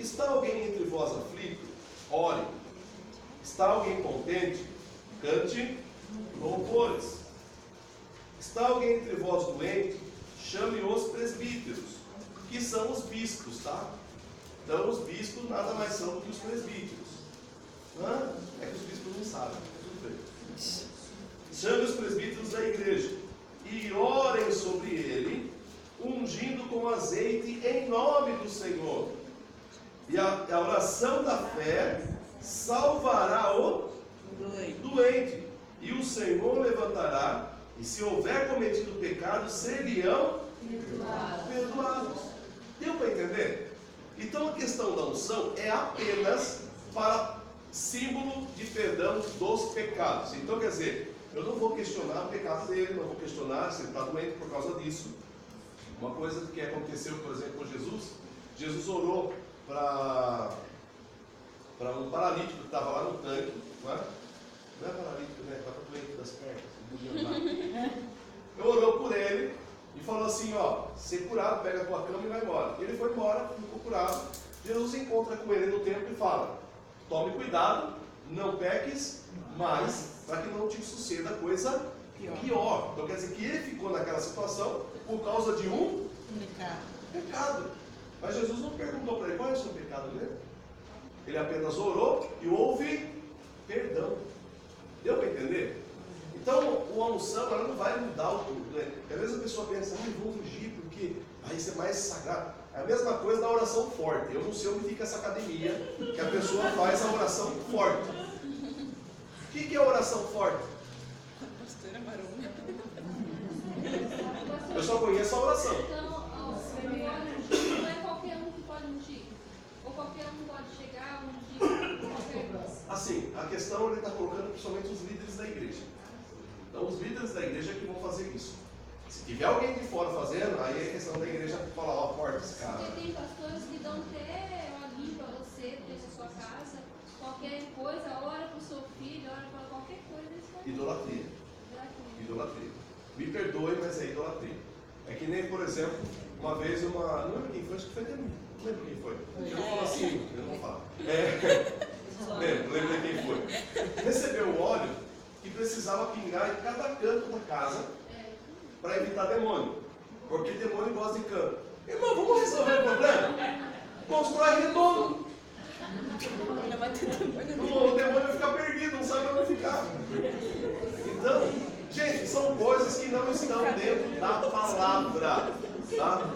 Está alguém entre vós aflito? Ore. Está alguém contente? Cante louvores. Está alguém entre vós doente? Chame os presbíteros, que são os bispos, tá? Então os bispos nada mais são do que os presbíteros. É que os bispos não sabem, tudo bem. Chame os presbíteros da igreja e orem sobre ele, ungindo com azeite em nome do Senhor. E a oração da fé salvará o doente. E o Senhor levantará, e se houver cometido pecado, seriam perdoados. Deu para entender? Então a questão da unção é apenas para símbolo de perdão dos pecados. Então quer dizer, eu não vou questionar o pecado dele, não vou questionar se ele está doente por causa disso. Uma coisa que aconteceu, por exemplo, com Jesus, Jesus orou para um paralítico que estava lá no tanque, não é? Não é paralítico, né? Estava doente das pernas, não podia andar. Eu orou por ele e falou assim, ó, ser curado, pega a tua cama e vai embora. Ele foi embora, ficou curado. Jesus encontra com ele no templo e fala, tome cuidado, não peques mais, para que não te suceda coisa pior. Então quer dizer que ele ficou naquela situação por causa de um pecado. Mas Jesus não perguntou para ele qual é o seu pecado mesmo. Ele apenas orou e houve perdão. Deu para entender? Então a unção ela não vai mudar o tudo, né? Às vezes a pessoa pensa, vou fugir porque vai ser mais sagrado. É a mesma coisa da oração forte. Eu não sei onde fica essa academia que a pessoa faz a oração forte. O que é a oração forte? Pastora Marona. Eu só conheço a oração. Então, não é qualquer um que pode ungir. Ou qualquer um pode chegar a ungir qualquer coisa. Assim, a questão ele está colocando principalmente os líderes da igreja. Então os líderes da igreja que vão fazer isso. Se tiver alguém de fora fazendo, aí é questão da igreja falar, ó, corta esse cara. Porque tem pastores que dão até limpo a você, deixa a sua casa, qualquer coisa, ora para o seu filho, ora para qualquer coisa. Idolatria. Idolatria. Me perdoe, mas é idolatria. É que nem, por exemplo, uma vez não lembro quem foi, acho que foi até mim. Não lembro quem foi. Eu não falo assim, eu não falo. Lembrei quem foi. Recebeu o óleo e precisava pingar em cada canto da casa para evitar demônio. Porque demônio gosta de canto. Irmão, vamos resolver o problema? Constrói redondo. O demônio vai ficar perdido, não sabe onde ficar. Então, gente, são coisas que não estão dentro da palavra. Tá?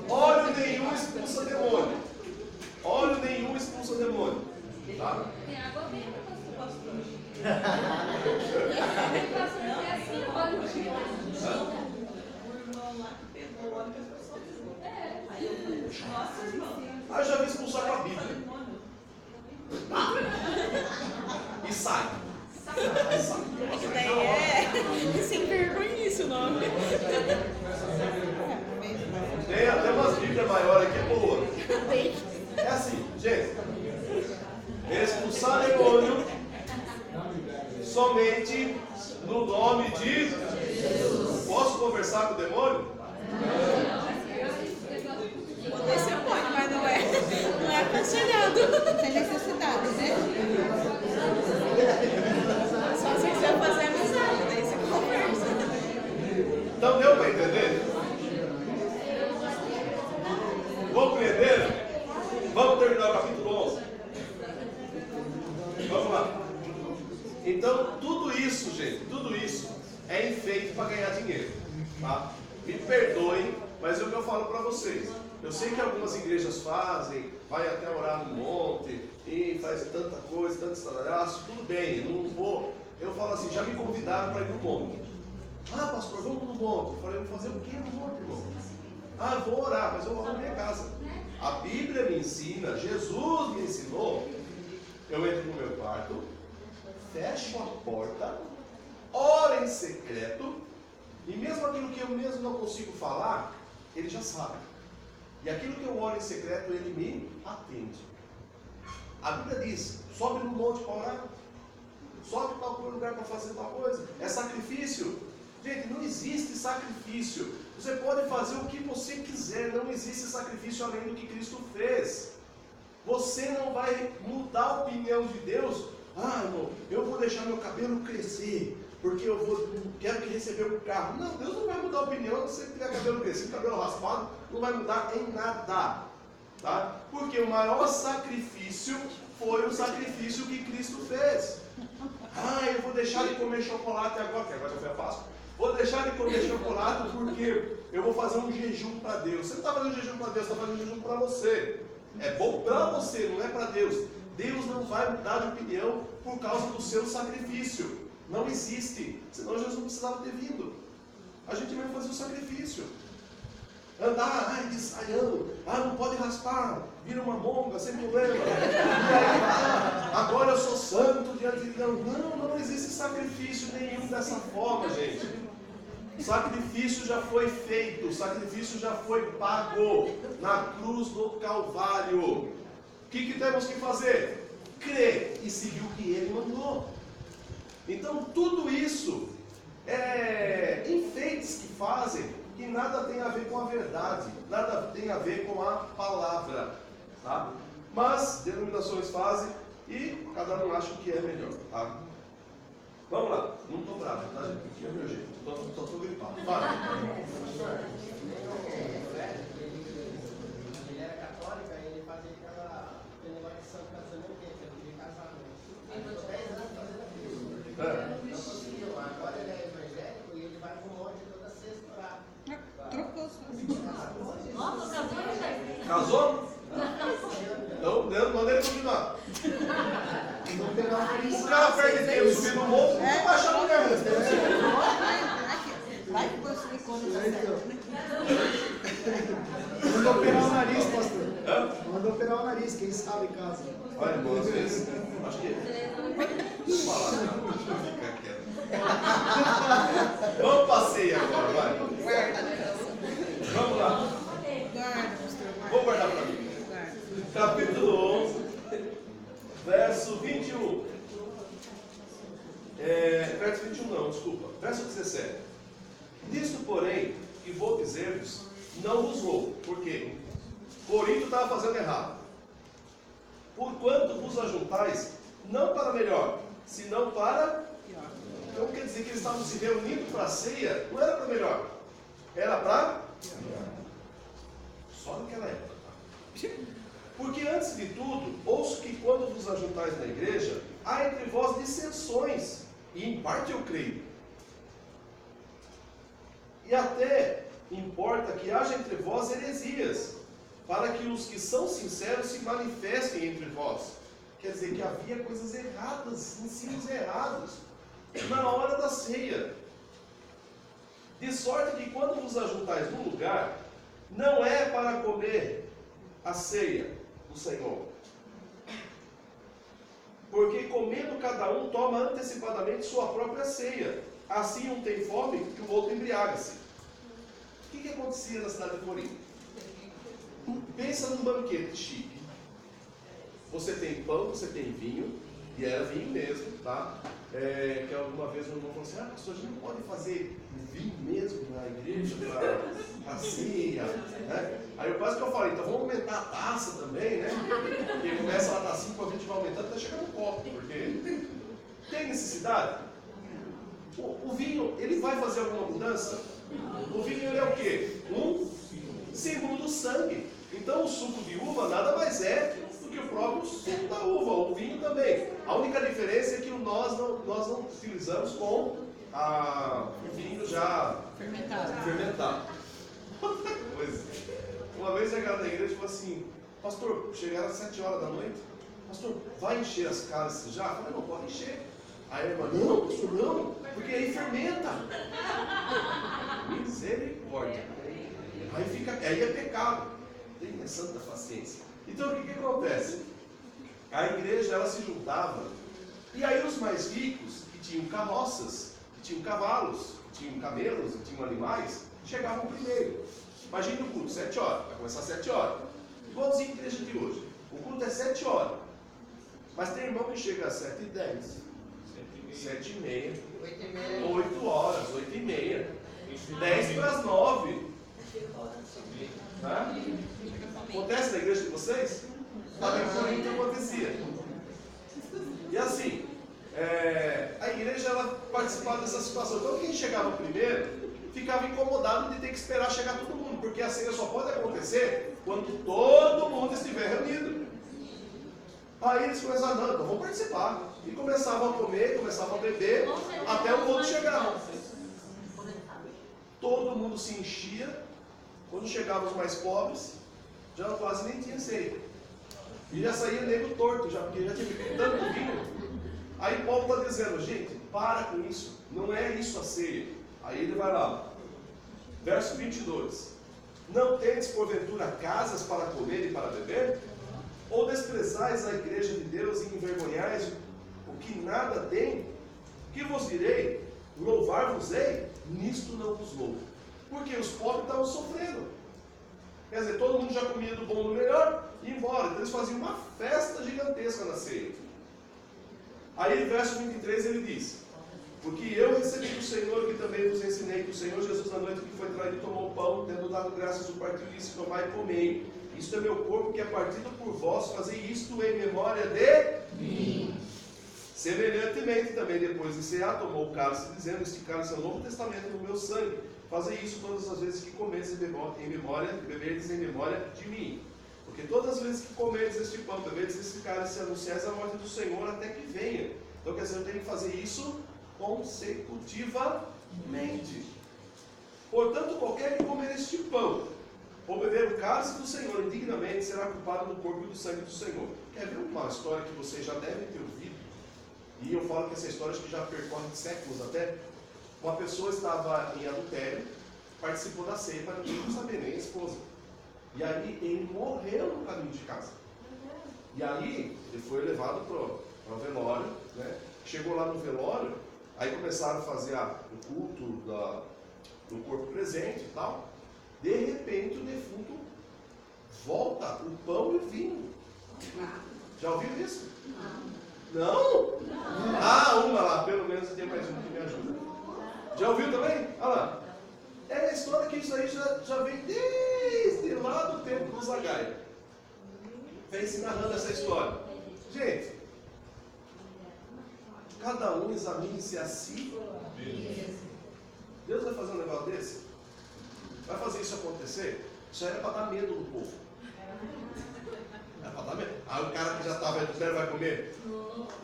Óleo nenhum expulsa demônio. Óleo nenhum expulsa demônio. Tá? Tem água benta, pastor. Tem pastor que é assim, óleo de o irmão lá que pegou o óleo que as pessoas pegou. Aí eu falei, nossa, irmão. Eu já vi expulsar com a Bíblia. E sai. Que daí é sem vergonhice o nome. Tem até umas Bíblias maiores aqui, é boa. É assim, gente. Expulsar demônio somente no nome de Jesus. Posso conversar com o demônio? Você pode, mas não é aconselhado. Tem necessidade, né? Só se quiser fazer amizade, daí você conversa. Então deu para entender? Compreenderam? Vamos terminar o capítulo 11. Vamos lá. Então, tudo isso, gente, tudo isso é enfeite para ganhar dinheiro. Tá? Me perdoem, mas é o que eu falo para vocês. Eu sei que algumas igrejas fazem, vai até orar no monte, e faz tanta coisa, tanto estradalhaço, tudo bem, eu não vou. Eu falo assim, já me convidaram para ir no monte. Ah, pastor, vamos no monte. Eu falei, vou fazer o que no monte, irmão? Ah, eu vou orar, mas eu vou na minha casa. A Bíblia me ensina, Jesus me ensinou. Eu entro no meu quarto, fecho a porta, oro em secreto, e mesmo aquilo que eu mesmo não consigo falar, ele já sabe. E aquilo que eu oro em secreto, ele me atende. A Bíblia diz, sobe no monte para orar, sobe para algum lugar para fazer tal coisa. É sacrifício. Gente, não existe sacrifício. Você pode fazer o que você quiser, não existe sacrifício além do que Cristo fez. Você não vai mudar a opinião de Deus. Ah, irmão, eu vou deixar meu cabelo crescer, porque quero que receber um carro. Não, Deus não vai mudar a opinião se você tiver cabelo crescido, cabelo raspado, não vai mudar em nada. Tá? Porque o maior sacrifício foi o sacrifício que Cristo fez. Ah, eu vou deixar de comer chocolate agora, que agora já foi a Páscoa. Vou deixar de comer chocolate porque eu vou fazer um jejum para Deus. Você não está fazendo jejum para Deus, você está fazendo jejum para você. É bom para você, não é para Deus. Deus não vai mudar de opinião por causa do seu sacrifício. Não existe. Senão Jesus não precisava ter vindo. A gente vai fazer o sacrifício. Andar, de saião, não pode raspar, vira uma monga, sem problema. E aí, agora eu sou santo diante de Deus. Não existe sacrifício nenhum dessa forma, gente. O sacrifício já foi feito, o sacrifício já foi pago na cruz do Calvário. O que temos que fazer? Crer e seguir o que Ele mandou. Então tudo isso é enfeites que fazem, que nada tem a ver com a verdade, nada tem a ver com a palavra, tá? Mas denominações fazem e cada um acha o que é melhor, tá? Vamos lá, não estou bravo, tá, gente? Aqui é o meu jeito, estou gripado. Vai. Ele era católico, aí ele fazia aquele negócio de santo casamento, que ele queria casar. Aí ficou 10 anos fazendo aquilo. Não conseguiu, agora ele é evangélico e ele vai com um monte toda sexta pra... Trocou. Nossa, casou, gente. Casou? Então, manda ele continuar. O cara perde tempo subindo no morro, não vai achar a mulher mesmo. Vai que você me conta essa série. Manda operar o nariz, pastor. Manda operar o nariz, quem sabe em casa. Olha, irmão, às vezes, acho que deixa eu falar, não, deixa eu ficar quieto. Vamos passeio agora, vai. Guarda. Vamos lá. Guarda, pastor. Vou guardar para mim. Guarda. Capítulo 11, verso 21. Verso 21 não, desculpa. Verso 17. Nisto, porém, que vou dizer-vos, não vos vou. Por quê? Corinto estava fazendo errado. Porquanto vos ajuntais, não para melhor, senão para... Então quer dizer que eles estavam se reunindo para a ceia, não era para melhor. Era para... Só naquela época. Porque antes de tudo, ouço que quando vos ajuntais na igreja, há entre vós dissensões, e em parte eu creio. E até importa que haja entre vós heresias, para que os que são sinceros se manifestem entre vós. Quer dizer que havia coisas erradas, ensinos errados, na hora da ceia. De sorte que quando vos ajuntais num lugar, não é para comer a ceia do Senhor. Porque comendo cada um toma antecipadamente sua própria ceia. Assim um tem fome e o outro embriaga-se. O que acontecia na cidade de Corinto? Pensa num banquete chique. Você tem pão, você tem vinho, e era vinho mesmo, tá? Que alguma vez um irmão falou assim, pastor, a gente não pode fazer vinho mesmo na igreja para ceia, né? Aí quase que eu falei, então vamos aumentar a taça também, né? Porque começa lá a tacinha, a gente vai aumentando até chegar no copo, porque tem necessidade? O vinho, ele vai fazer alguma mudança? O vinho, ele é o quê? Um símbolo do sangue. Então o suco de uva nada mais é do que o próprio suco da uva, o vinho também. A única diferença é que nós não utilizamos com o vinho já fermentado. Outra coisa. Uma vez chegaram na igreja e falou assim, pastor, chegaram às 7 horas da noite, pastor, vai encher as casas já? Eu falei, não, pode encher. Aí a irmã, não, pastor, não, porque aí fermenta. Misericórdia. Aí é pecado. Tenha santa paciência. Então o que acontece? A igreja ela se juntava, e aí os mais ricos, que tinham carroças, que tinham cavalos, que tinham camelos, que tinham animais, chegavam primeiro. Imagine o culto, 7 horas, vai começar às 7 horas. Igualzinho a igreja de hoje. O culto é 7 horas. Mas tem irmão que chega às 7h10, 7h30, 8 horas, 8h30, 10 para as 9. Tá? Acontece na igreja de vocês? Lá em Corinto acontecia. E assim, a igreja ela participava dessa situação. Então quem chegava primeiro ficava incomodado de ter que esperar chegar todo mundo, porque a ceia só pode acontecer quando todo mundo estiver reunido. Aí eles começaram, não, então vamos participar. E começavam a comer, começavam a beber, até o outro chegar. Todo mundo se enchia. Quando chegavam os mais pobres, já quase nem tinha ceia. E já saía nego torto, já, porque já tinha bebido tanto vinho. Aí Paulo está dizendo, gente, para com isso. Não é isso a ceia. Aí ele vai lá. Verso 22. Não tendes porventura casas para comer e para beber? Ou desprezais a igreja de Deus e envergonhais o que nada tem? Que vos direi? Louvar-vos-ei? Nisto não vos louvo. Porque os pobres estavam sofrendo. Quer dizer, todo mundo já comia do bom do melhor e ia embora. Então eles faziam uma festa gigantesca na ceia. Aí, verso 23, ele diz: porque eu recebi do Senhor, que também vos ensinei, que o Senhor Jesus, na noite que foi traído, tomou o pão, tendo dado graças, o partiu e disse: tomai e comei. Isto é meu corpo, que é partido por vós. Fazei isto em memória de mim. Semelhantemente, também depois de cear, tomou o cálice, dizendo: este cálice é o Novo Testamento no meu sangue. Fazei isso todas as vezes que comedes em memória, beberdes em memória de mim. Porque todas as vezes que comedes este pão, beberdes este cálice, anunciais a morte do Senhor até que venha. Então, quer dizer, eu tenho que fazer isso consecutivamente. Portanto, qualquer que comer este pão ou beber o cálice do Senhor indignamente será culpado do corpo e do sangue do Senhor. Quer ver uma história que vocês já devem ter ouvido? E eu falo que essa história acho que já percorre séculos até. Uma pessoa estava em adultério, participou da ceia, para ninguém não saber, nem a esposa. E aí ele morreu no caminho de casa. E aí ele foi levado para o velório, né? Chegou lá no velório, aí começaram a fazer o culto do corpo presente e tal. De repente o defunto volta o pão e o vinho. Já ouviu isso? Não? Uma lá, pelo menos tem mais uma que me ajuda. Já ouviu também? Olha lá. É a história que isso aí já vem desde lá do tempo do Zagai. Vem se narrando essa história. Gente, cada um examine-se a si. Deus vai fazer um negócio desse? Vai fazer isso acontecer? Isso era para dar medo no povo. É para dar medo. Aí o cara que já estava adultério vai comer?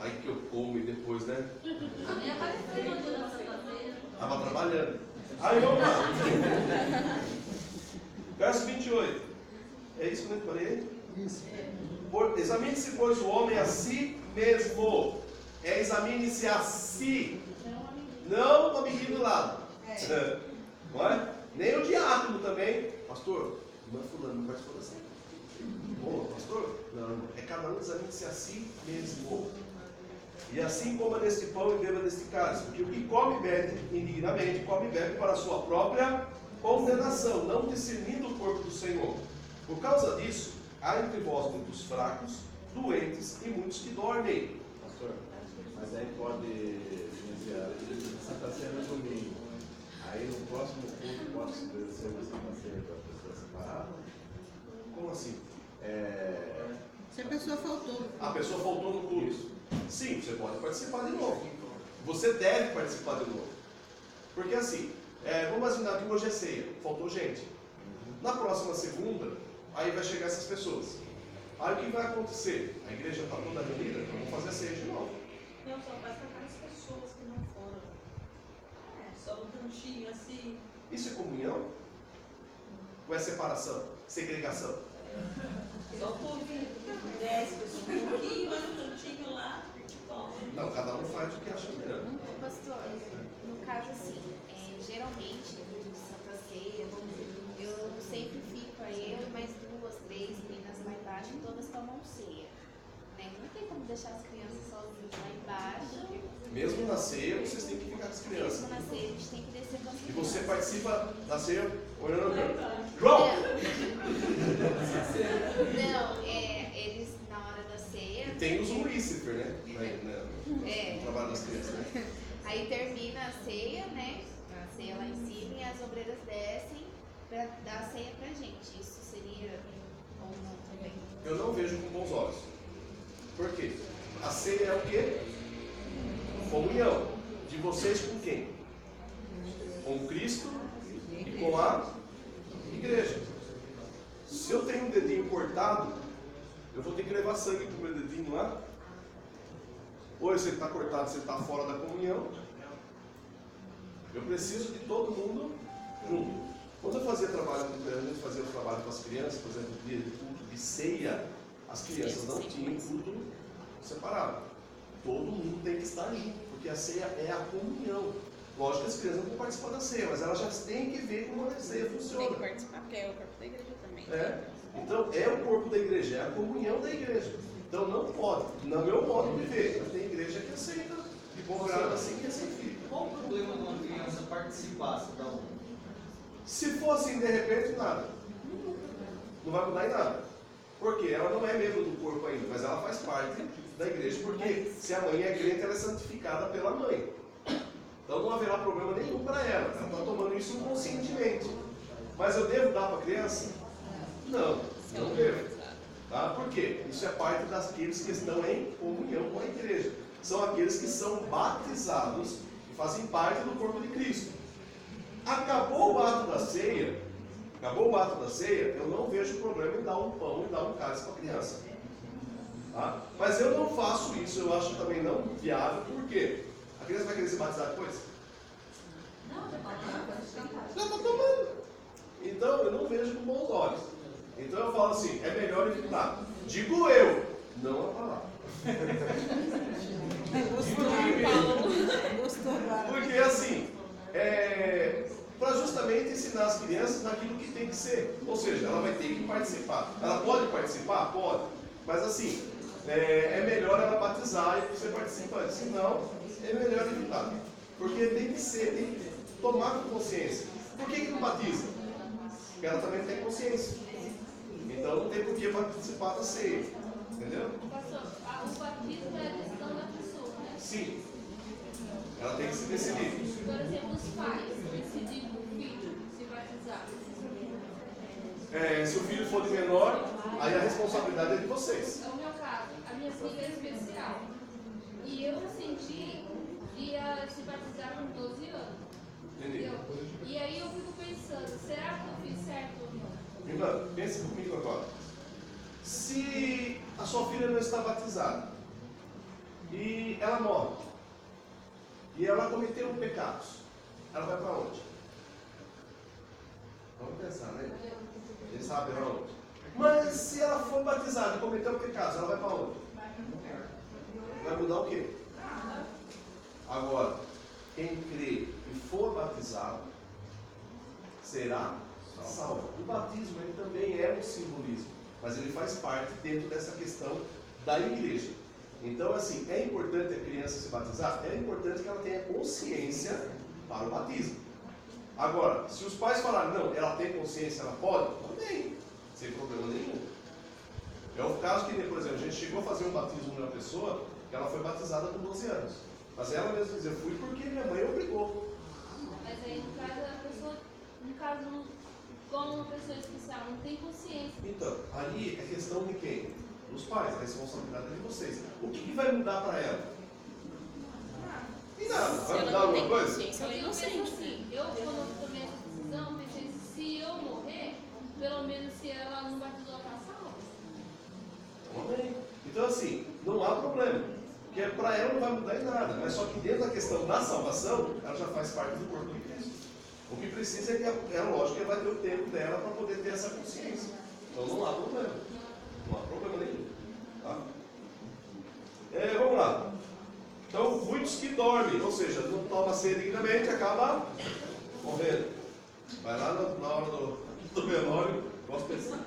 Aí que eu como e depois, né? A minha apareceu no dia da sexta-feira. Estava trabalhando. Aí vamos lá. Verso 28. É isso que eu falei? Isso. Examine-se, pois, o homem a si mesmo. Examine-se a si. Não o amiguinho do lado. Não é? Nem o diácono também. Pastor, não é fulano, não participou da ceia. Ô, pastor? Não, é cada um examine-se a si mesmo. E assim coma deste pão e beba deste cálice. Porque o que come e bebe indignamente, come e bebe para a sua própria condenação, não discernindo o corpo do Senhor. Por causa disso, há entre vós muitos fracos, doentes e muitos que dormem. Pastor, mas aí pode iniciar Santa Ceia no domingo. Aí no próximo culto pode ser uma Santa Ceia para a pessoa separada? Como assim? Se a pessoa faltou. A pessoa faltou no culto. Sim, você pode participar de novo. Você deve participar de novo. Porque assim, vamos imaginar que hoje é ceia, faltou gente. Na próxima segunda, aí vai chegar essas pessoas. Aí o que vai acontecer? A igreja está toda reunida, então vamos fazer a ceia de novo. Não, só vai para aquelas pessoas que não foram. Só um cantinho assim. Isso é comunhão? Ou é separação? Segregação? Só um pouquinho. 10 pessoas. Um pouquinho, mas um cantinho lá. Bom. Não, cada um faz o que acha melhor. Pastor, no caso assim, geralmente, no Santa Ceia, eu sempre fico eu e mais 2, 3 meninas lá embaixo e todas tomam ceia. Né? Não tem como deixar as crianças sozinhas lá embaixo. Mesmo na ceia, vocês têm que ficar com as crianças. Mesmo na ceia, a gente tem que descer com as E crianças. você participa da ceia olhando no canto. João! Não, eles na hora da ceia. E tem os Lucifer, né? No trabalho das crianças, né? Aí termina a ceia, né? A ceia lá em cima e as obreiras descem para dar a ceia pra gente. Isso seria Ou não também? Eu não vejo com bons olhos. Por quê? A ceia é o quê? Comunhão. De vocês com quem? Com Cristo e com a igreja. Se eu tenho um dedinho cortado, eu vou ter que levar sangue pro meu dedinho lá. Ou se ele está cortado, você está fora da comunhão. Eu preciso de todo mundo junto. Quando eu fazia trabalho, a gente fazia o trabalho com as crianças, por exemplo, dia de culto de ceia, as crianças não tinham culto separado. Todo mundo tem que estar junto, porque a ceia é a comunhão. Lógico que as crianças não vão participar da ceia, mas elas já têm que ver como a ceia Tem funciona. que participar, porque é o corpo da igreja também. É. Então, é o corpo da igreja, é a comunhão da igreja. Então, não pode, no meu modo de ver, mas tem igreja que aceita, de bom grado assim que assim fica. Qual o problema de uma criança participar, se dá um? Se for assim, de repente, nada. Não vai mudar em nada. Por quê? Ela não é membro do corpo ainda, mas ela faz parte da igreja, porque se a mãe é crente, ela é santificada pela mãe. Então não haverá problema nenhum para ela. Ela está tomando isso inconscientemente. Mas eu devo dar para a criança? Não, não devo. Tá? Por quê? Isso é parte daqueles que estão em comunhão com a igreja. São aqueles que são batizados e fazem parte do corpo de Cristo. Acabou o ato da ceia, eu não vejo problema em dar um pão e dar um cálice para a criança. Tá? Mas eu não faço isso, eu acho também não viável, por quê? A criança vai querer se batizar depois? Já está tomando. Então eu não vejo com bons olhos. Então eu falo assim, é melhor evitar. Digo eu, não a palavra. Porque assim, para justamente ensinar as crianças naquilo que tem que ser. Ou seja, ela vai ter que participar. Ela pode participar? Pode. Mas assim, é melhor ela batizar e ser participante. Senão, é melhor evitar. Porque tem que ser, tem que tomar consciência. Por que não batiza? Porque ela também tem consciência. Então não tem por que participar da ceia. Entendeu? Pastor, o batismo é a decisão da pessoa, né? Sim. Ela tem que se decidir. Por exemplo, os pais decidirem o filho se batizar. Se o filho for de menor, aí a responsabilidade é de vocês. É o meu caso. A minha filha é especial. E eu senti que ia se batizar com 12 anos. Entendi. E aí eu fico pensando, será que eu fiz certo ou não? Irmã, pense comigo agora. Se a sua filha não está batizada e ela morre e ela cometeu pecados, ela vai para onde? Vamos pensar, né? Quem sabe para onde? Mas se ela for batizada e cometeu pecados, ela vai para onde? Vai mudar o quê? Agora, quem crê e for batizado será salvo. O batismo ele também é um simbolismo, mas ele faz parte dentro dessa questão da igreja. Então, assim, é importante a criança se batizar? É importante que ela tenha consciência para o batismo. Agora, se os pais falarem, não, ela tem consciência, ela pode, também, sem problema nenhum. É o caso que, por exemplo, a gente chegou a fazer um batismo de uma pessoa que ela foi batizada com 12 anos. Mas ela mesma dizia, fui porque minha mãe obrigou. Mas aí, no caso, a pessoa, como uma pessoa especial, não tem consciência. Então, aí é questão de quem? Dos pais, a responsabilidade é de vocês. O que vai mudar para ela? E nada, vai mudar alguma coisa? Ela é inocente. Assim, eu, quando eu tomei essa decisão, pensei, se eu morrer, pelo menos se ela não batizou, ela tá salva. Amém. Então, assim, não há problema. Porque para ela não vai mudar em nada. Mas só que dentro da questão da salvação, ela já faz parte do corpo de Cristo. O que precisa é que, é lógico, que ela vai ter o tempo dela para poder ter essa consciência. Então não há problema. Não há problema nenhum. Tá? Vamos lá. Então, muitos que dormem, ou seja, não toma ceia dignamente, acaba morrendo. Vai lá na hora do velório, posso pensar.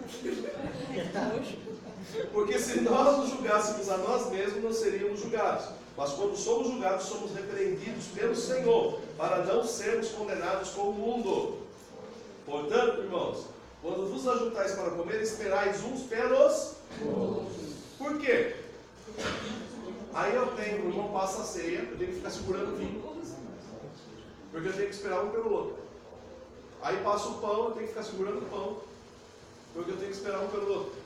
Porque se nós nos julgássemos a nós mesmos, não seríamos julgados. Mas quando somos julgados, somos repreendidos pelo Senhor, para não sermos condenados com o mundo. Portanto, irmãos, quando vos ajuntais para comer, esperais uns pelos outros. Por quê? Aí o irmão passa a ceia, eu tenho que ficar segurando o vinho. Porque eu tenho que esperar um pelo outro. Aí passa o pão, eu tenho que ficar segurando o pão. Porque eu tenho que esperar um pelo outro.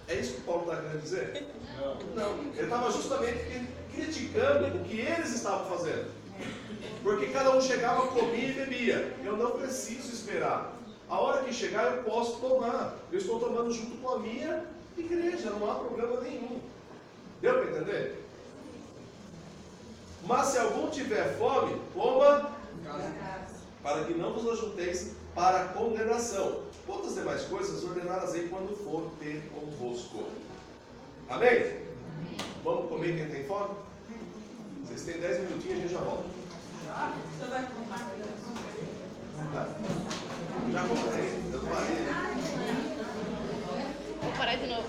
É isso que Paulo está querendo dizer? Não. Ele estava justamente criticando o que eles estavam fazendo. Porque cada um chegava, comia e bebia. Eu não preciso esperar. A hora que chegar eu posso tomar. Eu estou tomando junto com a minha igreja, não há problema nenhum. Deu para entender? Mas se algum tiver fome, coma, para que não vos ajunteis para a condenação. Quantas demais coisas ordenadas aí quando for ter convosco. Amém? Vamos comer quem tem fome? Vocês têm 10 minutinhos e a gente já volta. Você vai comprar? Já comprei, eu parei. Vou parar de novo.